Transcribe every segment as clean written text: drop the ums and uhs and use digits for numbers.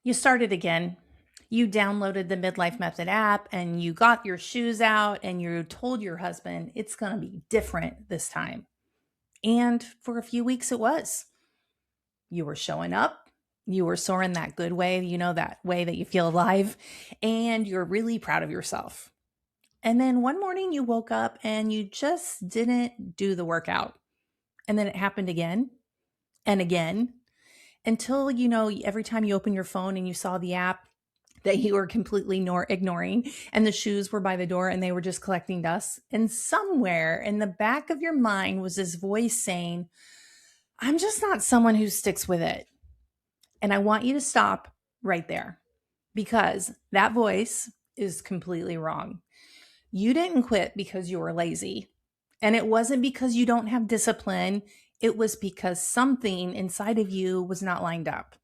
You started again. You downloaded the Midlife Method app and you got your shoes out and you told your husband it's going to be different this time. And for a few weeks, it was. You were showing up. You were soaring that good way, that way that you feel alive, and you're really proud of yourself. And then one morning you woke up and you just didn't do the workout. And then it happened again and again until, every time you open your phone and you saw the app, that you were completely ignoring, and the shoes were by the door and they were just collecting dust. And somewhere in the back of your mind was this voice saying, I'm just not someone who sticks with it. And I want you to stop right there, because that voice is completely wrong. You didn't quit because you were lazy. And it wasn't because you don't have discipline. It was because something inside of you was not lined up.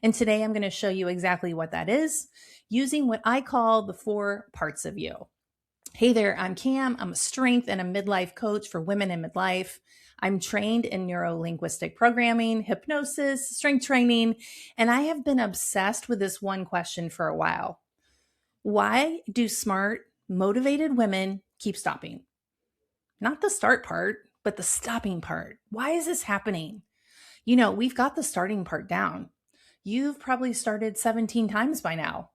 And today I'm going to show you exactly what that is using what I call the 4 parts of you. Hey there, I'm Cam. I'm a strength and a midlife coach for women in midlife. I'm trained in neuro-linguistic programming, hypnosis, strength training, and I have been obsessed with this one question for a while. Why do smart, motivated women keep stopping? Not the start part, but the stopping part. Why is this happening? We've got the starting part down. You've probably started 17 times by now.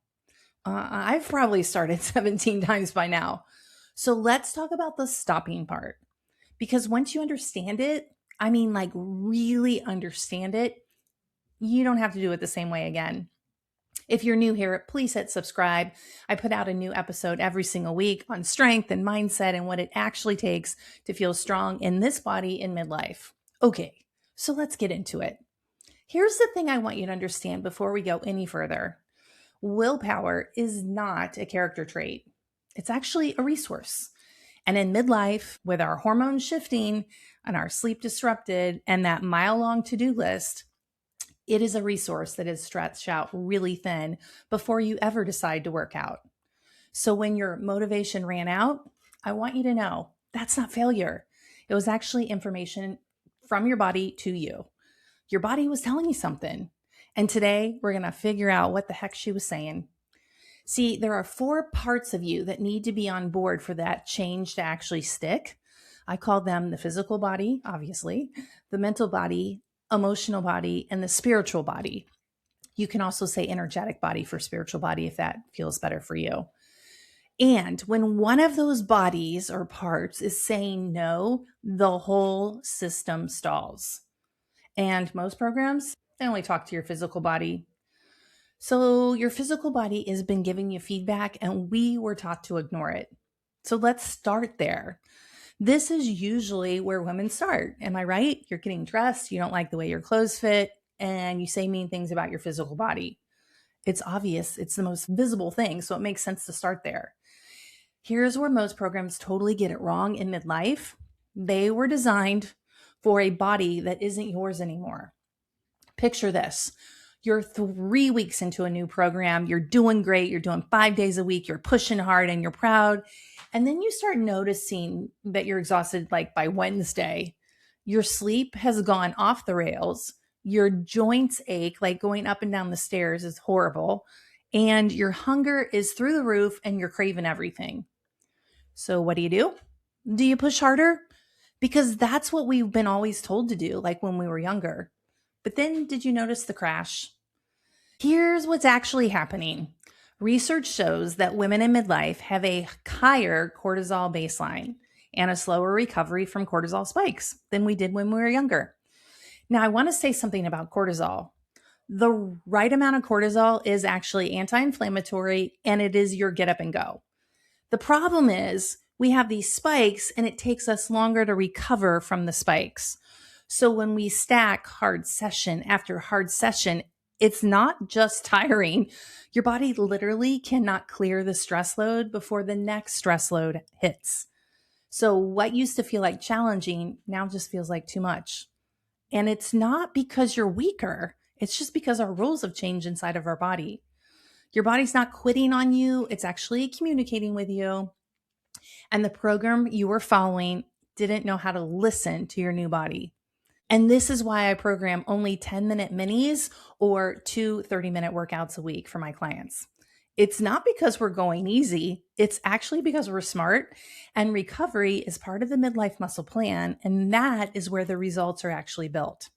I've probably started 17 times by now. So let's talk about the stopping part. Because once you understand it, really understand it, you don't have to do it the same way again. If you're new here, please hit subscribe. I put out a new episode every single week on strength and mindset and what it actually takes to feel strong in this body in midlife. Okay, so let's get into it. Here's the thing I want you to understand before we go any further. Willpower is not a character trait. It's actually a resource. And in midlife, with our hormones shifting and our sleep disrupted and that mile-long to-do list, it is a resource that is stretched out really thin before you ever decide to work out. So when your motivation ran out, I want you to know that's not failure. It was actually information from your body to you. Your body was telling you something. And today we're going to figure out what the heck she was saying. See, there are 4 parts of you that need to be on board for that change to actually stick. I call them the physical body, obviously, the mental body, emotional body, and the spiritual body. You can also say energetic body for spiritual body if that feels better for you. And when one of those bodies or parts is saying no, the whole system stalls. And most programs, they only talk to your physical body. So your physical body has been giving you feedback and we were taught to ignore it. So let's start there. This is usually where women start. Am I right? You're getting dressed, you don't like the way your clothes fit, and you say mean things about your physical body. It's obvious. It's the most visible thing. So it makes sense to start there. Here's where most programs totally get it wrong in midlife. They were designed for a body that isn't yours anymore. Picture this. You're 3 weeks into a new program. You're doing great. You're doing 5 days a week. You're pushing hard and you're proud. And then you start noticing that you're exhausted like by Wednesday. Your sleep has gone off the rails. Your joints ache, like going up and down the stairs is horrible. And your hunger is through the roof and you're craving everything. So what do? Do you push harder? Because that's what we've been always told to do, like when we were younger. But then did you notice the crash? Here's what's actually happening. Research shows that women in midlife have a higher cortisol baseline and a slower recovery from cortisol spikes than we did when we were younger. Now, I want to say something about cortisol. The right amount of cortisol is actually anti-inflammatory and it is your get up and go. The problem is we have these spikes and it takes us longer to recover from the spikes. So when we stack hard session after hard session, it's not just tiring. Your body literally cannot clear the stress load before the next stress load hits. So what used to feel like challenging now just feels like too much. And it's not because you're weaker. It's just because our rules have changed inside of our body. Your body's not quitting on you. It's actually communicating with you. And the program you were following didn't know how to listen to your new body. And this is why I program only 10-minute minis or 2 30-minute workouts a week for my clients. It's not because we're going easy. It's actually because we're smart, and recovery is part of the midlife muscle plan. And that is where the results are actually built.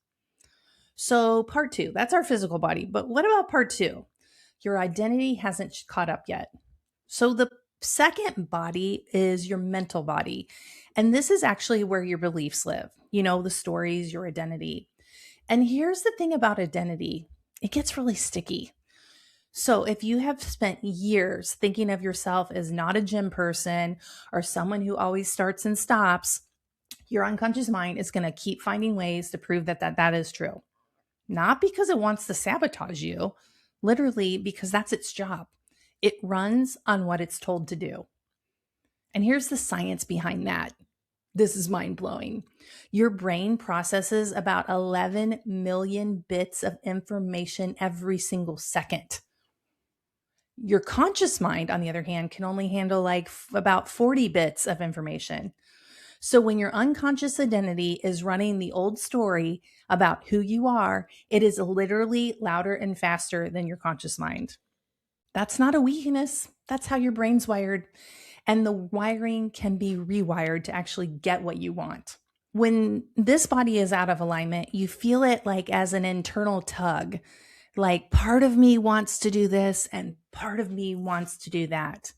So, part two, that's our physical body. But what about part two? Your identity hasn't caught up yet. So, the second body is your mental body. And this is actually where your beliefs live, the stories, your identity. And here's the thing about identity, it gets really sticky. So, if you have spent years thinking of yourself as not a gym person or someone who always starts and stops, your unconscious mind is going to keep finding ways to prove that is true. Not because it wants to sabotage you, literally because that's its job. It runs on what it's told to do. And here's the science behind that. This is mind blowing. Your brain processes about 11 million bits of information every single second. Your conscious mind, on the other hand, can only handle about 40 bits of information. So when your unconscious identity is running the old story about who you are, it is literally louder and faster than your conscious mind. That's not a weakness. That's how your brain's wired. And the wiring can be rewired to actually get what you want. When this body is out of alignment, you feel it like as an internal tug. Like part of me wants to do this and part of me wants to do that.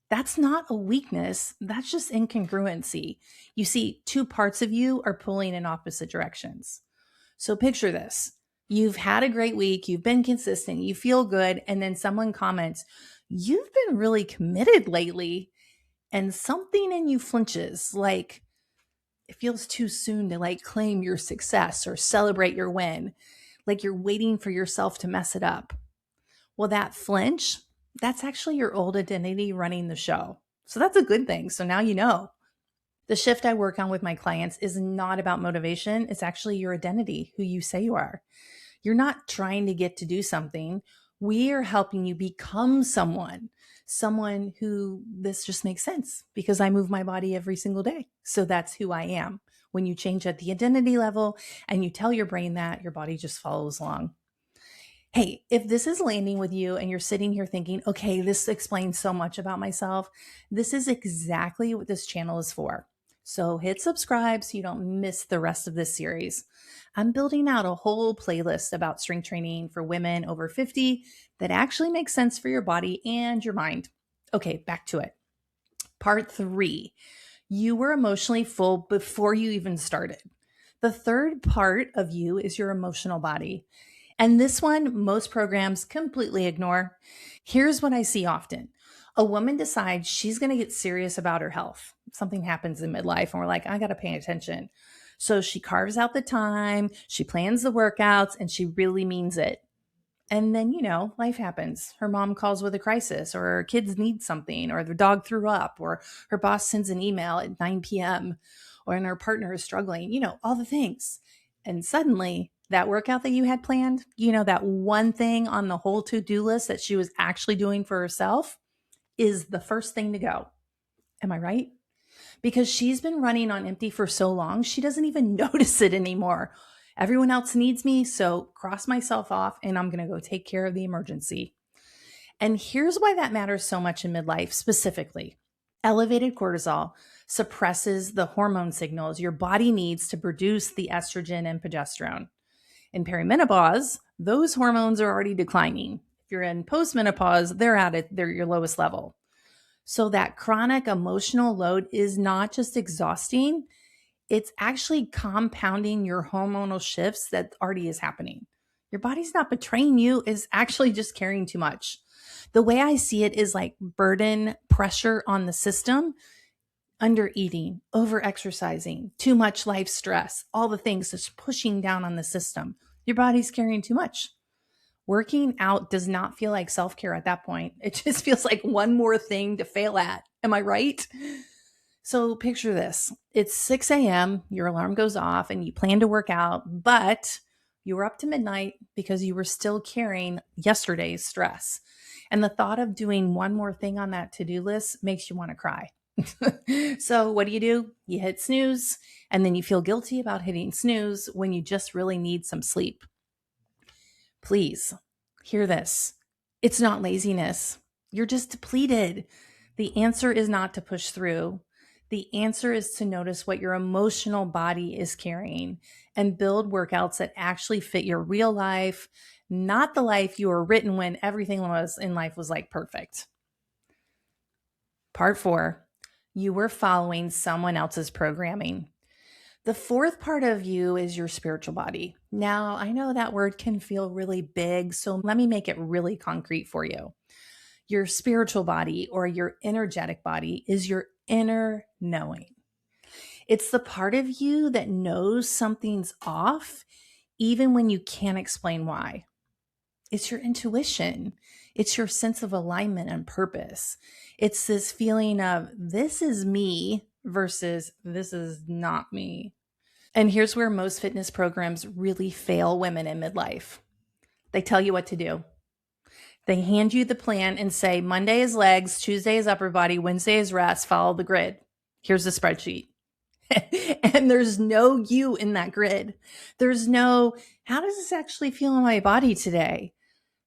That's not a weakness. That's just incongruency. You see, two parts of you are pulling in opposite directions. So picture this. You've had a great week. You've been consistent. You feel good. And then someone comments, "You've been really committed lately." And something in you flinches, like it feels too soon to claim your success or celebrate your win. Like you're waiting for yourself to mess it up. Well, that flinch, that's actually your old identity running the show. So that's a good thing. So now you know. The shift I work on with my clients is not about motivation. It's actually your identity, who you say you are. You're not trying to get to do something. We are helping you become someone who this just makes sense because I move my body every single day. So that's who I am. When you change at the identity level and you tell your brain that, your body just follows along. Hey, if this is landing with you and you're sitting here thinking, okay, this explains so much about myself, this is exactly what this channel is for. So hit subscribe so you don't miss the rest of this series. I'm building out a whole playlist about strength training for women over 50 that actually makes sense for your body and your mind. Okay, back to it. Part 3, you were emotionally full before you even started. The third part of you is your emotional body. And this one, most programs completely ignore. Here's what I see often. A woman decides she's going to get serious about her health. Something happens in midlife and we're like, I got to pay attention. So she carves out the time, she plans the workouts, and she really means it. And then, life happens. Her mom calls with a crisis, or her kids need something, or their dog threw up, or her boss sends an email at 9 p.m., or her partner is struggling, all the things. And suddenly, that workout that you had planned, that one thing on the whole to-do list that she was actually doing for herself is the first thing to go. Am I right? Because she's been running on empty for so long, she doesn't even notice it anymore. Everyone else needs me, so cross myself off and I'm going to go take care of the emergency. And here's why that matters so much in midlife specifically. Elevated cortisol suppresses the hormone signals your body needs to produce the estrogen and progesterone. In perimenopause, those hormones are already declining. If you're in postmenopause, they're your lowest level. So that chronic emotional load is not just exhausting, it's actually compounding your hormonal shifts that already is happening. Your body's not betraying you, it's actually just carrying too much. The way I see it is like burden pressure on the system, under eating, over exercising, too much life stress, all the things just pushing down on the system. Your body's carrying too much. Working out does not feel like self-care at that point. It just feels like one more thing to fail at. Am I right? So picture this. It's 6 a.m., your alarm goes off and you plan to work out, but you were up to midnight because you were still carrying yesterday's stress. And the thought of doing one more thing on that to-do list makes you want to cry. So what do? You hit snooze, and then you feel guilty about hitting snooze when you just really need some sleep. Please hear this. It's not laziness. You're just depleted. The answer is not to push through. The answer is to notice what your emotional body is carrying and build workouts that actually fit your real life, not the life you were written when everything was in life was like perfect. Part 4, you were following someone else's programming. The fourth part of you is your spiritual body. Now, I know that word can feel really big, so let me make it really concrete for you. Your spiritual body or your energetic body is your inner knowing. It's the part of you that knows something's off, even when you can't explain why. It's your intuition. It's your sense of alignment and purpose. It's this feeling of this is me versus this is not me. And here's where most fitness programs really fail women in midlife. They tell you what to do. They hand you the plan and say, Monday is legs, Tuesday is upper body, Wednesday is rest, follow the grid. Here's the spreadsheet. And there's no you in that grid. There's no, how does this actually feel in my body today?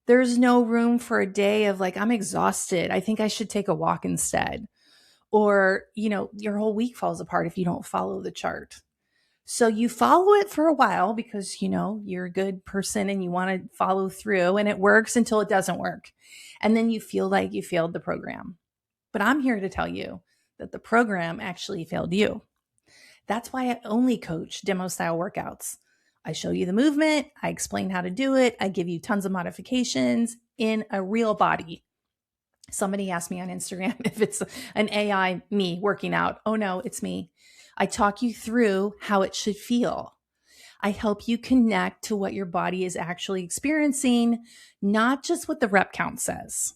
There's no room for a day of like, I'm exhausted. I think I should take a walk instead. Or, your whole week falls apart if you don't follow the chart. So you follow it for a while because, you're a good person and you want to follow through, and it works until it doesn't work. And then you feel like you failed the program. But I'm here to tell you that the program actually failed you. That's why I only coach demo style workouts. I show you the movement, I explain how to do it, I give you tons of modifications in a real body. Somebody asked me on Instagram if it's an AI me working out. Oh no, it's me. I talk you through how it should feel. I help you connect to what your body is actually experiencing, not just what the rep count says.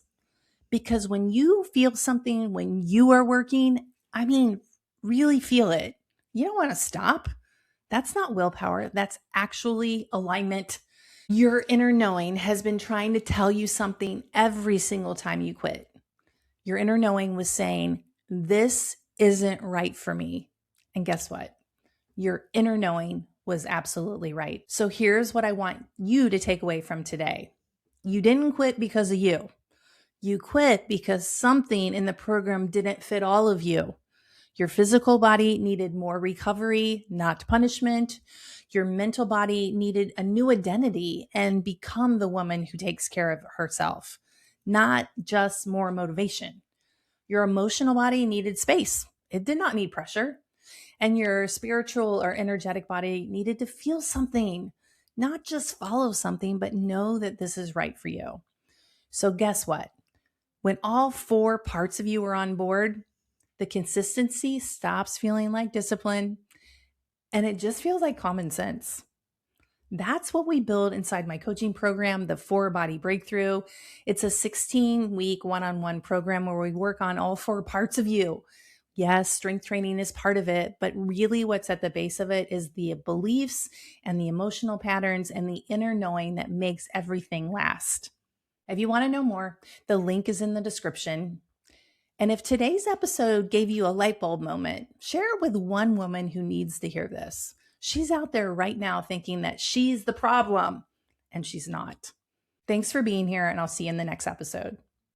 Because when you feel something, when you are working, really feel it. You don't want to stop. That's not willpower. That's actually alignment. Your inner knowing has been trying to tell you something every single time you quit. Your inner knowing was saying, this isn't right for me. And guess what? Your inner knowing was absolutely right. So here's what I want you to take away from today. You didn't quit because of you. You quit because something in the program didn't fit all of you. Your physical body needed more recovery, not punishment. Your mental body needed a new identity and become the woman who takes care of herself, not just more motivation. Your emotional body needed space. It did not need pressure. And your spiritual or energetic body needed to feel something, not just follow something, but know that this is right for you. So guess what? When all 4 parts of you are on board, the consistency stops feeling like discipline and it just feels like common sense. That's what we build inside my coaching program, the 4 Body Breakthrough. It's a 16-week one-on-one program where we work on all 4 parts of you. Yes, strength training is part of it, but really what's at the base of it is the beliefs and the emotional patterns and the inner knowing that makes everything last. If you want to know more, the link is in the description. And if today's episode gave you a light bulb moment, share it with one woman who needs to hear this. She's out there right now thinking that she's the problem, and she's not. Thanks for being here, and I'll see you in the next episode.